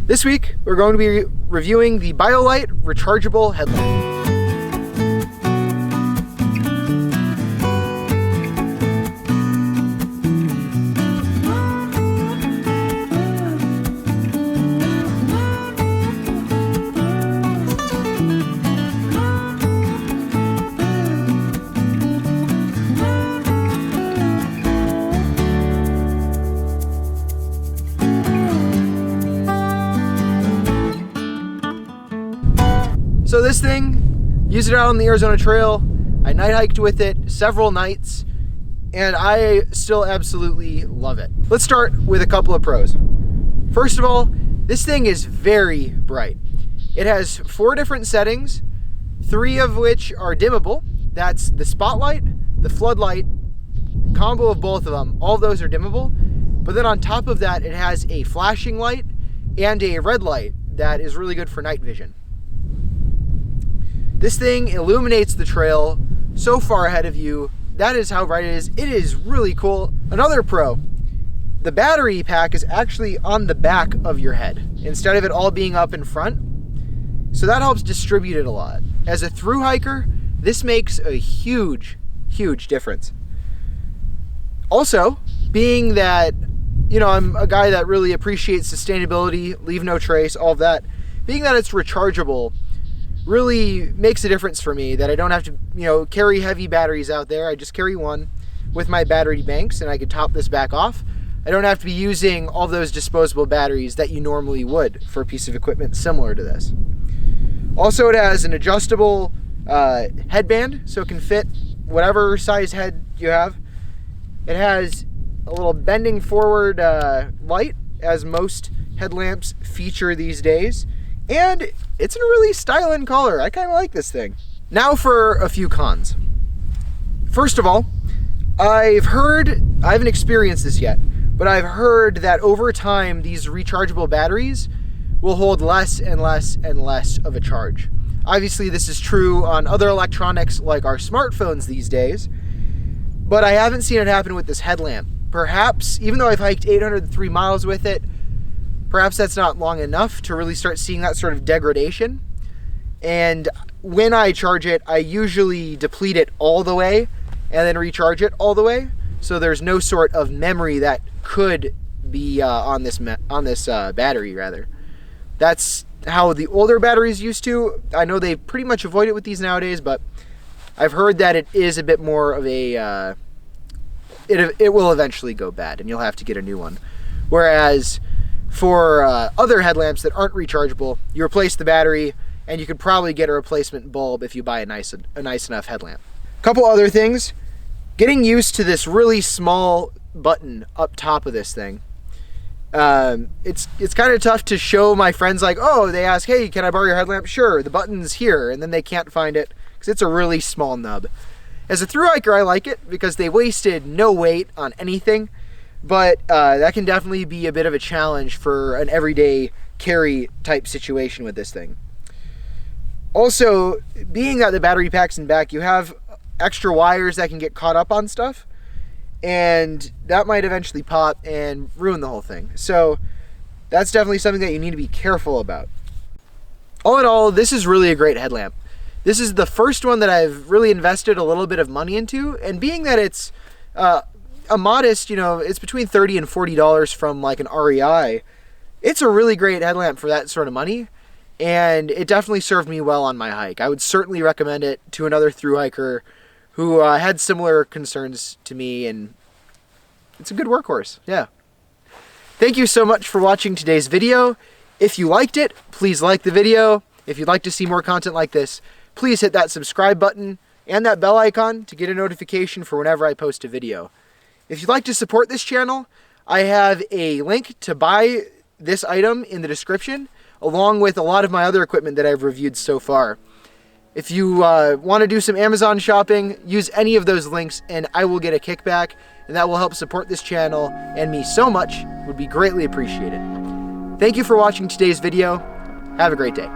This week, we're going to be reviewing the BioLite Rechargeable Headlamp. So this thing, used it out on the Arizona Trail. I night hiked with it several nights, and I still absolutely love it. Let's start with a couple of pros. First of all, this thing is very bright. It has 4 different settings, 3 of which are dimmable. That's the spotlight, the floodlight, combo of both of them. All of those are dimmable. But then on top of that, it has a flashing light and a red light that is really good for night vision. This thing illuminates the trail so far ahead of you. That is how bright it is. It is really cool. Another pro, the battery pack is actually on the back of your head instead of it all being up in front. So that helps distribute it a lot. As a thru hiker, this makes a huge, huge difference. Also, being that, I'm a guy that really appreciates sustainability, leave no trace, all of that, being that it's rechargeable really makes a difference for me, that I don't have to, carry heavy batteries out there. I just carry one with my battery banks and I could top this back off. I don't have to be using all those disposable batteries that you normally would for a piece of equipment similar to this. Also, it has an adjustable headband, so it can fit whatever size head you have. It has a little bending forward light, as most headlamps feature these days. And it's in a really styling color. I kind of like this thing. Now for a few cons. First of all, I haven't experienced this yet, but I've heard that over time, these rechargeable batteries will hold less and less and less of a charge. Obviously, this is true on other electronics like our smartphones these days, but I haven't seen it happen with this headlamp. Perhaps, even though I've hiked 803 miles with it, perhaps that's not long enough to really start seeing that sort of degradation. And when I charge it, I usually deplete it all the way and then recharge it all the way. So there's no sort of memory that could be on this battery, rather. That's how the older batteries used to. I know they pretty much avoid it with these nowadays, but I've heard that it is a bit more of a, it will eventually go bad and you'll have to get a new one. Whereas for other headlamps that aren't rechargeable, you replace the battery and you could probably get a replacement bulb if you buy a nice enough headlamp. A couple other things. Getting used to this really small button up top of this thing. It's kind of tough to show my friends, like, oh, they ask, hey, can I borrow your headlamp? Sure, the button's here, and then they can't find it because it's a really small nub. As a thru hiker, I like it because they wasted no weight on anything. But that can definitely be a bit of a challenge for an everyday carry type situation with this thing. Also, being that the battery pack's in back, you have extra wires that can get caught up on stuff, and that might eventually pop and ruin the whole thing. So that's definitely something that you need to be careful about. All in all, this is really a great headlamp. This is the first one that I've really invested a little bit of money into, and being that it's a modest, it's between $30 and $40 from like an REI. It's a really great headlamp for that sort of money, and it definitely served me well on my hike. I would certainly recommend it to another thru hiker who had similar concerns to me, and it's a good workhorse. Yeah. Thank you so much for watching today's video. If you liked it, please like the video. If you'd like to see more content like this, please hit that subscribe button and that bell icon to get a notification for whenever I post a video. If you'd like to support this channel, I have a link to buy this item in the description, along with a lot of my other equipment that I've reviewed so far. If you want to do some Amazon shopping, use any of those links and I will get a kickback, and that will help support this channel and me so much. Would be greatly appreciated. Thank you for watching today's video. Have a great day.